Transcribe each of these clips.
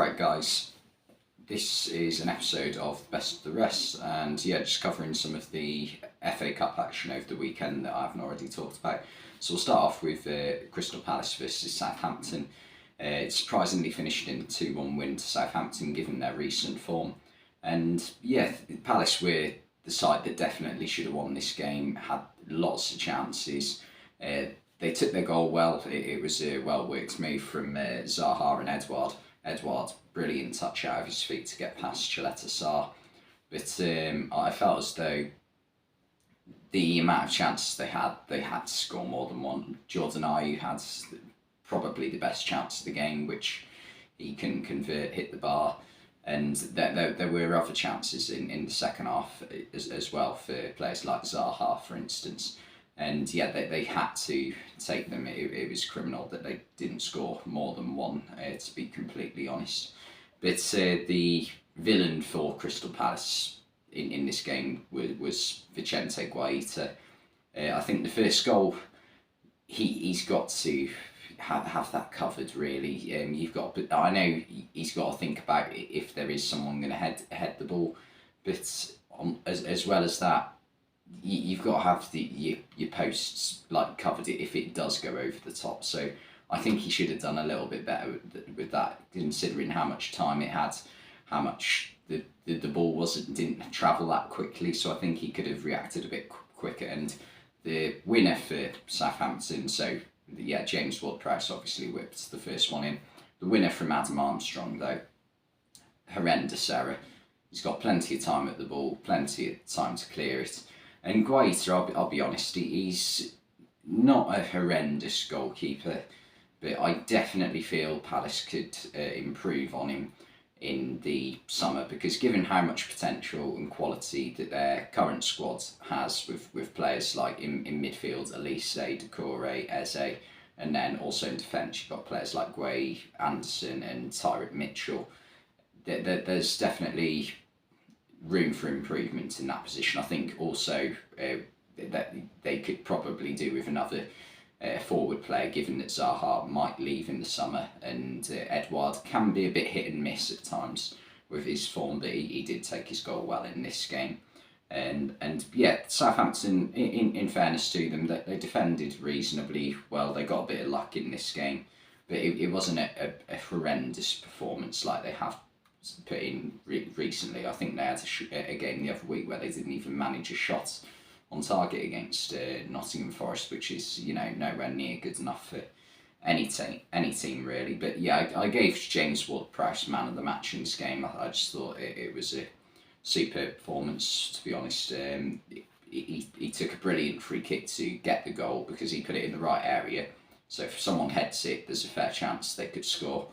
Alright guys, this is an episode of Best of the Rest, and yeah, just covering some of the FA Cup action over the weekend that I haven't already talked about. So we'll start off with Crystal Palace versus Southampton. It surprisingly finished in a 2-1 win to Southampton given their recent form. And yeah, Palace were the side that definitely should have won this game, had lots of chances. They took their goal well. It was a well-worked move from Zaha and Edouard. Edouard, brilliant touch out of his feet to get past Sarr. But I felt as though the amount of chances they had to score more than one. Jordan Ayew had probably the best chance of the game, which he can convert, hit the bar. And there were other chances in the second half as well for players like Zaha, for instance. And yeah, they had to take them. It was criminal that they didn't score more than one, to be completely honest. But the villain for Crystal Palace in this game was Vicente Guaita. I think the first goal, he's got to have that covered really. But I know he's got to think about if there is someone going to head the ball. But as well as that, you've got to have your posts covered if it does go over the top. So I think he should have done a little bit better with that, considering how much time it had, how much the ball didn't travel that quickly. So I think he could have reacted a bit quicker. And the winner for Southampton, so yeah, James Ward-Prowse obviously whipped the first one in. The winner from Adam Armstrong though, horrendous error. He's got plenty of time at the ball, plenty of time to clear it. And Guaita, I'll be honest, he's not a horrendous goalkeeper, but I definitely feel Palace could improve on him in the summer, because given how much potential and quality that their current squad has with players like in midfield, Elise, Doucouré, Eze, and then also in defence you've got players like Guay, Anderson and Tyrant Mitchell, there's definitely room for improvement in that position. I think also that they could probably do with another forward player, given that Zaha might leave in the summer, and Edouard can be a bit hit and miss at times with his form, but he did take his goal well in this game. And yeah, Southampton, in fairness to them, they defended reasonably well. They got a bit of luck in this game, but it wasn't a horrendous performance like they have put in recently. I think they had a game the other week where they didn't even manage a shot on target against Nottingham Forest, which is nowhere near good enough for any team really. But yeah, I gave James Ward-Prowse man of the match in this game. I just thought it was a superb performance, to be honest. He took a brilliant free kick to get the goal because he put it in the right area. So if someone heads it, there's a fair chance they could score.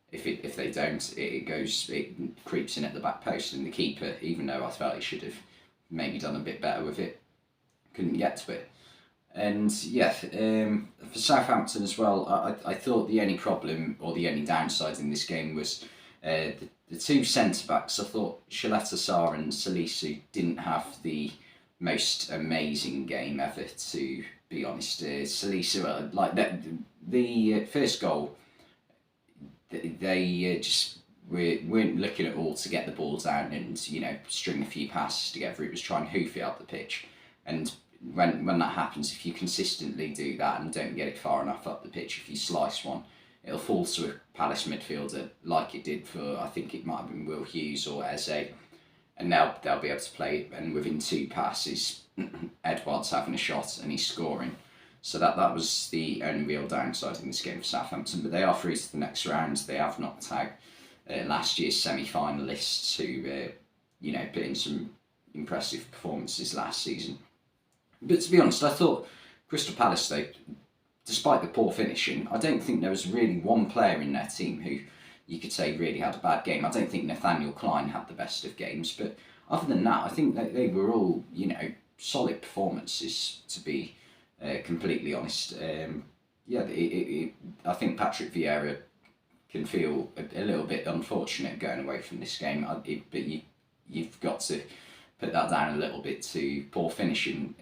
If they don't, it creeps in at the back post, and the keeper, even though I felt he should have maybe done a bit better with it, couldn't get to it. And yeah, for Southampton as well, I thought the only problem or the only downside in this game was the two centre-backs. I thought Sarr and Salisu didn't have the most amazing game ever, to be honest. Salisu, the first goal, they just weren't looking at all to get the ball down and string a few passes together. It was trying to hoof it up the pitch, and when that happens, if you consistently do that and don't get it far enough up the pitch, if you slice one, it'll fall to a Palace midfielder like it did for, I think it might have been Will Hughes or Eze, and they'll be able to play it, and within two passes Edouard's having a shot and he's scoring. So that was the only real downside in this game for Southampton, but they are through to the next round. They have knocked out last year's semi-finalists who put in some impressive performances last season. But to be honest, I thought Crystal Palace, though, despite the poor finishing, I don't think there was really one player in their team who you could say really had a bad game. I don't think Nathaniel Klein had the best of games, but other than that, I think that they were all solid performances, to be completely honest. I think Patrick Vieira can feel a little bit unfortunate going away from this game, but you've got to put that down a little bit to poor finishing,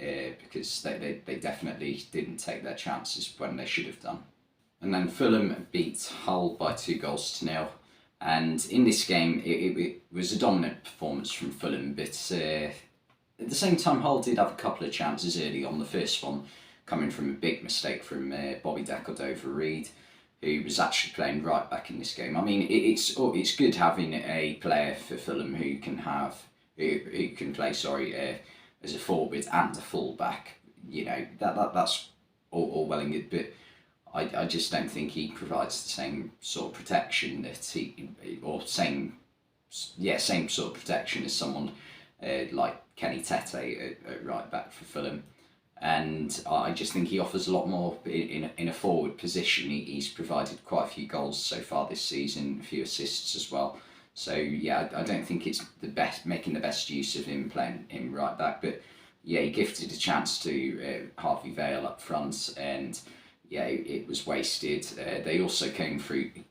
because they definitely didn't take their chances when they should have done. And then Fulham beat Hull by 2-0. And in this game, it was a dominant performance from Fulham, but at the same time, Hull did have a couple of chances early on. The first one coming from a big mistake from Bobby Decordova-Reid, who was actually playing right back in this game. I mean, it's good having a player for Fulham who can play as a forward and a fullback. You know that's all well and good, but I just don't think he provides the same sort of protection same sort of protection as someone like Kenny Tete at right back for Fulham. And I just think he offers a lot more in a forward position. He's provided quite a few goals so far this season, a few assists as well. So yeah, I don't think it's making the best use of him playing him right back. But yeah, he gifted a chance to Harvey Vale up front, and yeah, it was wasted. They also came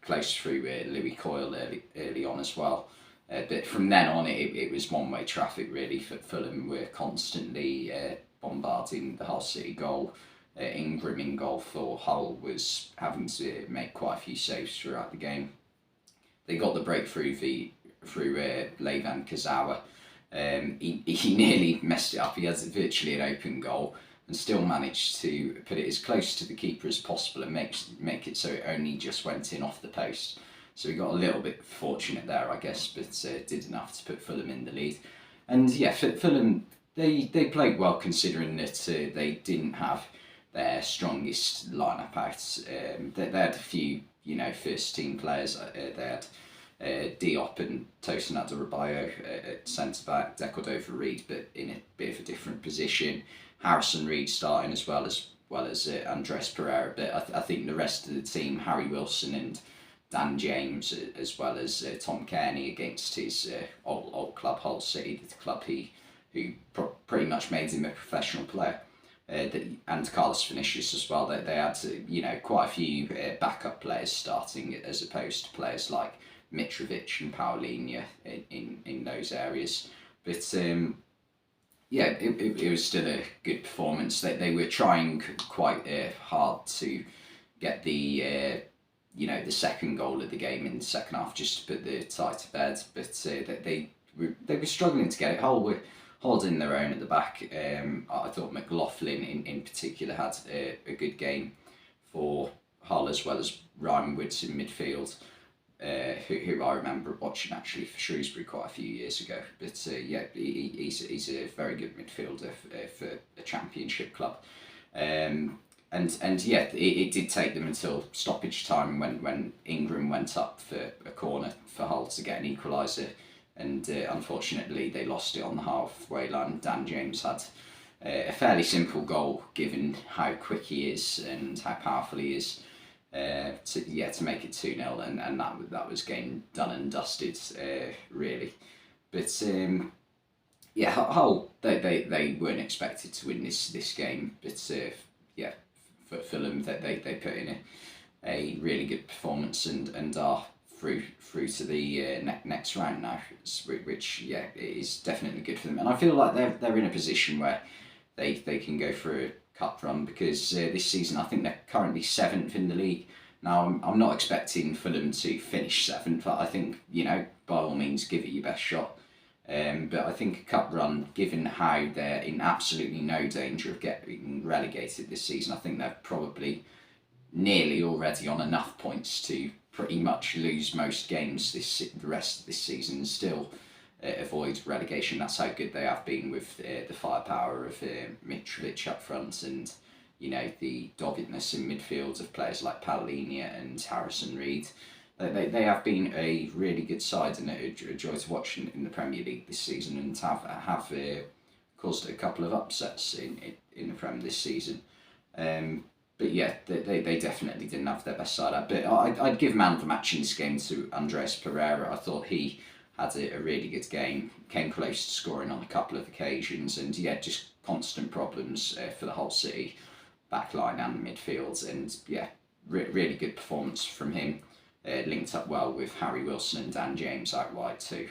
close through Louis Coyle early on as well. But from then on, it was one-way traffic really. For Fulham were constantly bombarding the Hull City goal. Ingram in goal for Hull was having to make quite a few saves throughout the game. They got the breakthrough through Levan Kazawa. He nearly messed it up. He has virtually an open goal and still managed to put it as close to the keeper as possible and make it so it only just went in off the post. So we got a little bit fortunate there, I guess, but did enough to put Fulham in the lead. And yeah, Fulham, they played well considering that they didn't have their strongest lineup out. They had a few, first team players. They had Diop and Tosin Adarabioyo at centre back, Decordova-Reid, but in a bit of a different position. Harrison Reed starting as well as Andres Pereira, but I think the rest of the team, Harry Wilson and Dan James, as well as Tom Kearney against his old club Hull City, the club who pretty much made him a professional player, and Carlos Vinicius as well. They had quite a few backup players starting as opposed to players like Mitrovic and Paulinho in those areas, but. Yeah, it was still a good performance. They were trying quite hard to get the second goal of the game in the second half, just to put the tie to bed. But they were struggling to get it. Hull were holding their own at the back. I thought McLaughlin in particular had a good game for Hull, as well as Ryan Woods in midfield. Who I remember watching actually for Shrewsbury quite a few years ago. But he's a very good midfielder for a Championship club. And yeah, it did take them until stoppage time when Ingram went up for a corner for Hull to get an equaliser. And unfortunately, they lost it on the halfway line. Dan James had a fairly simple goal given how quick he is and how powerful he is. To make it 2-0 and that was game done and dusted really. But Hull they weren't expected to win this game, but for Fulham they put in a really good performance and are through to the next round now, which is definitely good for them. And I feel like they're in a position where they can go for a cup run, because this season I think they're currently 7th in the league. Now I'm not expecting Fulham to finish 7th, but I think by all means give it your best shot. But I think a cup run, given how they're in absolutely no danger of getting relegated this season, I think they're probably nearly already on enough points to pretty much lose most games the rest of this season and still avoid relegation. That's how good they have been with the firepower of Mitrovic up front and the doggedness in midfield of players like Paulinho and Harrison Reed. They have been a really good side and a joy to watch in the Premier League this season, and have caused a couple of upsets in the Prem this season. But yeah, they definitely didn't have their best side out. But I'd give man of the match in this game to Andres Pereira. I thought he had a really good game, came close to scoring on a couple of occasions, and just constant problems for the Hull City backline and midfield, and really good performance from him. Linked up well with Harry Wilson and Dan James out wide too.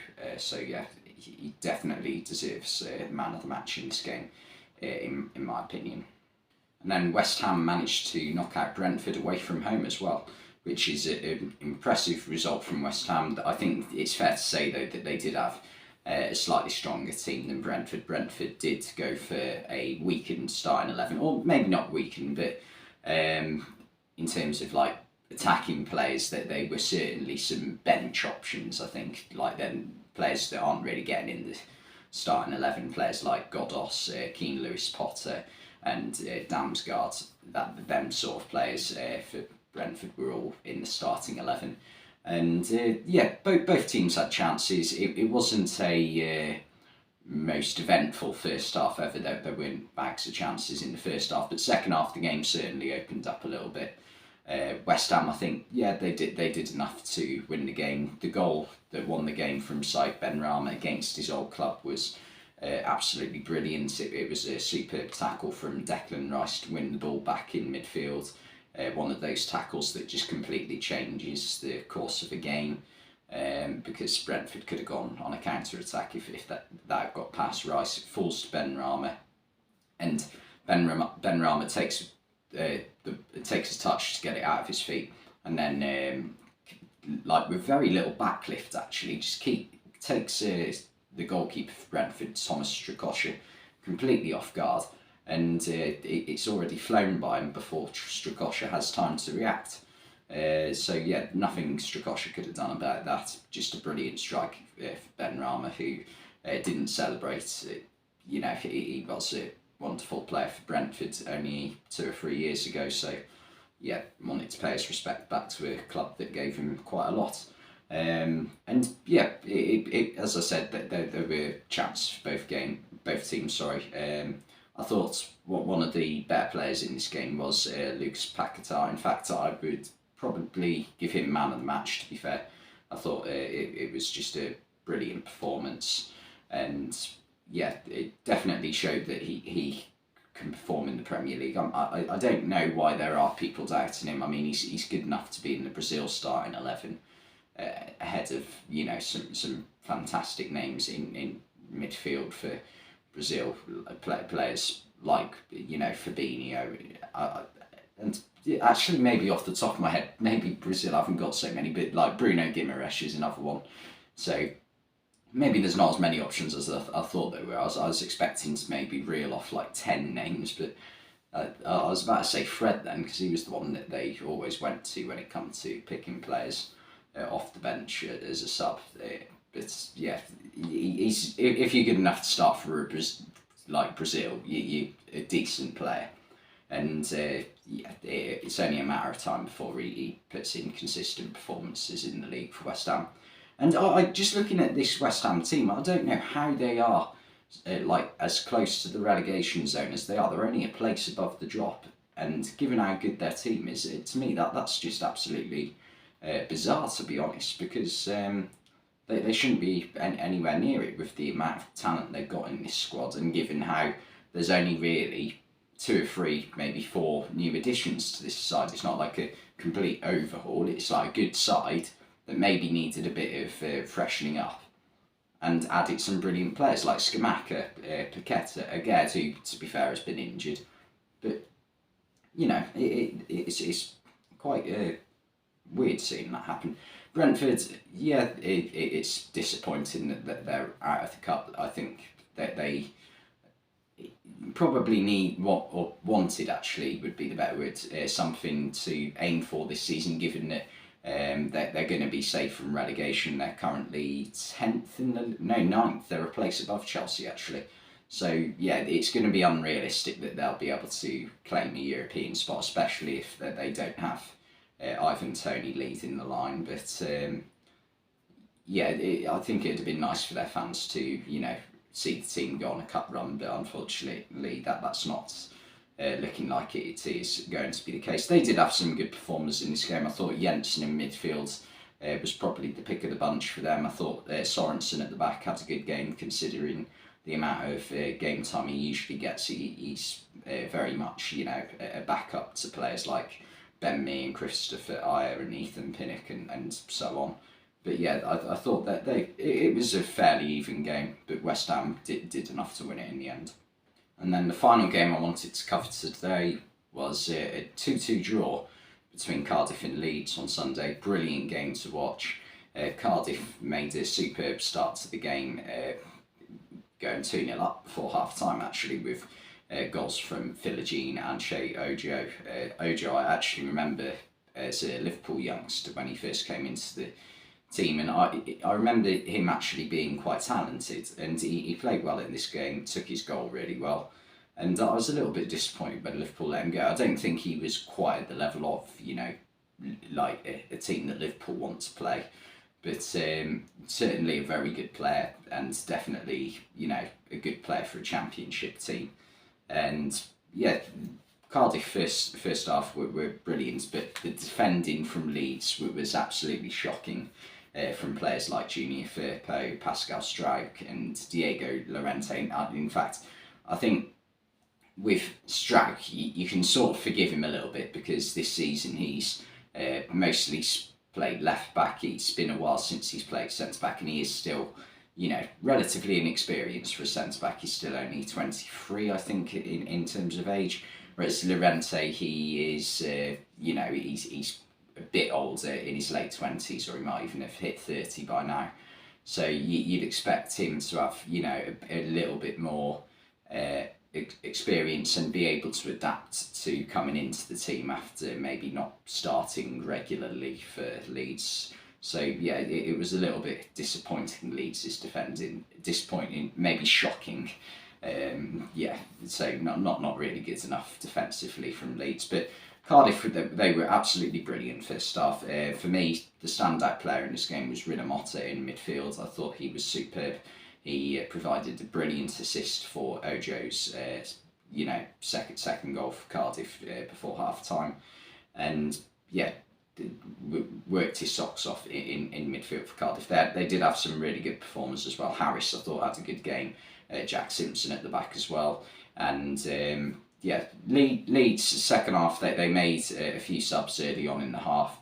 He definitely deserves man of the match in this game, in my opinion. And then West Ham managed to knock out Brentford away from home as well. which is an impressive result from West Ham. I think it's fair to say, though, that they did have a slightly stronger team than Brentford. Brentford did go for a weakened starting 11, or maybe not weakened, but in terms of like attacking players, that they were certainly some bench options. I think like then players that aren't really getting in the starting 11, players like Godos, Keane, Lewis, Potter, and Damsgaard. Them sort of players for Brentford were all in the starting 11. And both teams had chances. It wasn't a most eventful first half ever. There weren't bags of chances in the first half, but second half the game certainly opened up a little bit. West Ham, I think, they did enough to win the game. The goal that won the game from Saïd Benrahma against his old club was absolutely brilliant. It was a superb tackle from Declan Rice to win the ball back in midfield. One of those tackles that just completely changes the course of a game, because Brentford could have gone on a counter-attack if that got past Rice. It falls to Benrahma, and Benrahma takes a touch to get it out of his feet, and then like with very little backlift actually, takes the goalkeeper for Brentford, Thomas Strakosha, completely off guard. And it's already flown by him before Strakosha has time to react. Nothing Strakosha could have done about that. Just a brilliant strike for Benrahma, who didn't celebrate. He was a wonderful player for Brentford only 2 or 3 years ago. So, wanted to pay his respect back to a club that gave him quite a lot. As I said, there were chances for both teams. I thought one of the better players in this game was Lucas Paquetá. In fact, I would probably give him man of the match, to be fair. I thought it was just a brilliant performance, and it definitely showed that he can perform in the Premier League. I don't know why there are people doubting him. I mean, he's good enough to be in the Brazil starting 11, ahead of some fantastic names in midfield for Brazil, players like Fabinho, and actually maybe off the top of my head, maybe Brazil haven't got so many, but like Bruno Guimaraes is another one. So maybe there's not as many options as I thought there were. I was expecting to maybe reel off like 10 names, but I was about to say Fred then, because he was the one that they always went to when it comes to picking players off the bench as a sub. But he's, if you're good enough to start for Brazil, you're a decent player, and it's only a matter of time before he puts in consistent performances in the league for West Ham. And I just looking at this West Ham team, I don't know how they are as close to the relegation zone as they are. They're only a place above the drop, and given how good their team is, to me that's just absolutely bizarre, to be honest, because they shouldn't be anywhere near it with the amount of talent they've got in this squad, and given how there's only really 2 or 3, maybe 4 new additions to this side. It's not like a complete overhaul. It's like a good side that maybe needed a bit of freshening up, and added some brilliant players like Scamacca, Paqueta, Aguerd, who, to be fair, has been injured. But, it's quite weird seeing that happen. Brentford, it's disappointing that they're out of the cup. I think that they probably need wanted actually would be the better word, something to aim for this season, given that they're going to be safe from relegation. They're currently 10th ninth. They're a place above Chelsea actually. So it's going to be unrealistic that they'll be able to claim a European spot, especially if they don't have Ivan Toney leading the line. But I think it'd have been nice for their fans to see the team go on a cup run, but unfortunately that's not looking like it is going to be the case. They did have some good performers in this game. I thought Jensen in midfield was probably the pick of the bunch for them. I thought Sorensen at the back had a good game, considering the amount of game time he usually gets. He's very much a backup to players like Ben Mee and Christopher Ayer and Ethan Pinnock and so on. But I thought that it was a fairly even game, but West Ham did enough to win it in the end. And then the final game I wanted to cover today was a 2-2 draw between Cardiff and Leeds on Sunday. Brilliant game to watch. Cardiff made a superb start to the game, going 2-0 up before half time actually, with goals from Philogene and Shea Ojo. Ojo I actually remember as a Liverpool youngster when he first came into the team, and I remember him actually being quite talented, and he played well in this game, took his goal really well, and I was a little bit disappointed when Liverpool let him go. I don't think he was quite at the level of, like a team that Liverpool want to play, but certainly a very good player, and definitely, a good player for a championship team. And yeah, Cardiff first half were brilliant, but the defending from Leeds was absolutely shocking, from players like Junior Firpo, Pascal Struijk and Diego Llorente. In fact, I think with Struijk, you can sort of forgive him a little bit, because this season he's mostly played left back. It's been a while since he's played centre back, and he is still, relatively inexperienced for a centre back. He's still only 23, I think, in terms of age. Whereas Llorente, he is, he's a bit older, in his late 20s, or he might even have hit 30 by now. So you'd expect him to have, a little bit more experience and be able to adapt to coming into the team after maybe not starting regularly for Leeds. So yeah, it was a little bit disappointing, Leeds' defending. Disappointing, maybe shocking. So not really good enough defensively from Leeds. But Cardiff, they were absolutely brilliant first half. For me, the standout player in this game was Rinomhota in midfield. I thought he was superb. He provided a brilliant assist for Ojo's, second goal for Cardiff before half time, and yeah, worked his socks off in midfield for Cardiff. They did have some really good performers as well. Harris, I thought, had a good game. Jack Simpson at the back as well, and Leeds second half they made a few subs early on in the half,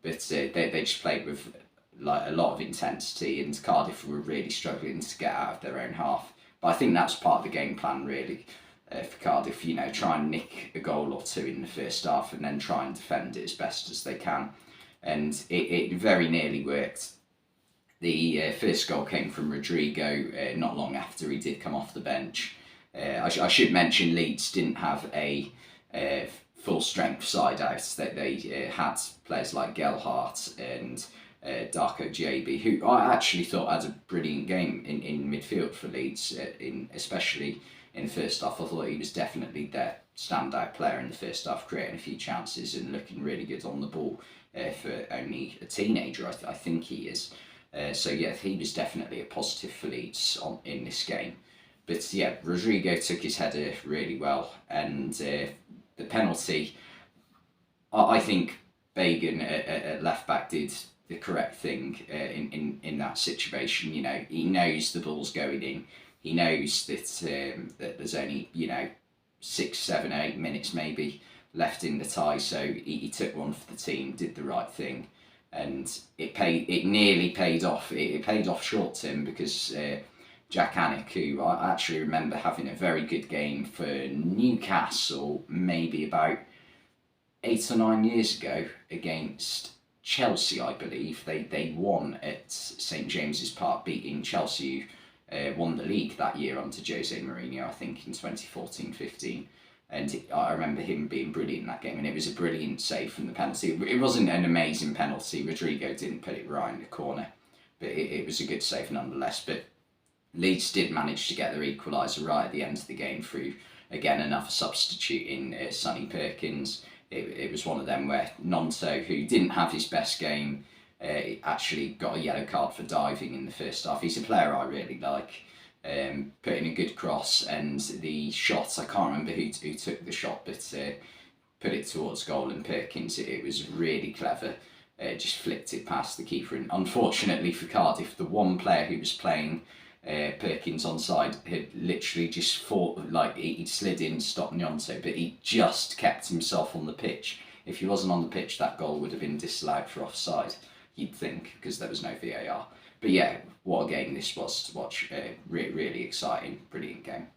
but they just played with like a lot of intensity, and Cardiff were really struggling to get out of their own half. But I think that's part of the game plan really, for Cardiff. Try and nick a goal or two in the first half, and then try and defend it as best as they can, and it very nearly worked. The first goal came from Rodrigo not long after he did come off the bench. I should mention Leeds didn't have a full strength side out. They had players like Gelhardt and Darko JB, who I actually thought had a brilliant game in midfield for Leeds, especially in the first half. I thought he was definitely their standout player in the first half, creating a few chances and looking really good on the ball for only a teenager, I think he is. So yeah, he was definitely a positive for Leeds in this game. But yeah, Rodrigo took his header really well, and the penalty, I think Bagan at left back did the correct thing in that situation. He knows the ball's going in. He knows that there's only 6, 7, 8 minutes maybe left in the tie, so he took one for the team, did the right thing, and it nearly paid off. It paid off short term, because Jack Anick, who I actually remember having a very good game for Newcastle maybe about 8 or 9 years ago against Chelsea, I believe. They won at St James's Park, beating Chelsea, who won the league that year under Jose Mourinho, I think in 2014-15. And I remember him being brilliant in that game, and it was a brilliant save from the penalty. It wasn't an amazing penalty. Rodrigo didn't put it right in the corner, but it was a good save nonetheless. But Leeds did manage to get their equaliser right at the end of the game through, again, another substitute in Sonny Perkins. It was one of them where Nonto, who didn't have his best game, actually got a yellow card for diving in the first half. He's a player I really like. Put in a good cross, and the shot, I can't remember who took the shot, but put it towards goal, and Perkins, it was really clever. Just flicked it past the keeper, and unfortunately for Cardiff, the one player who was playing Perkins onside had literally just fought, like he slid in, stopped Nyonto, but he just kept himself on the pitch. If he wasn't on the pitch, that goal would have been disallowed for offside, you'd think, because there was no VAR. But yeah, what a game this was to watch. Really exciting, brilliant game.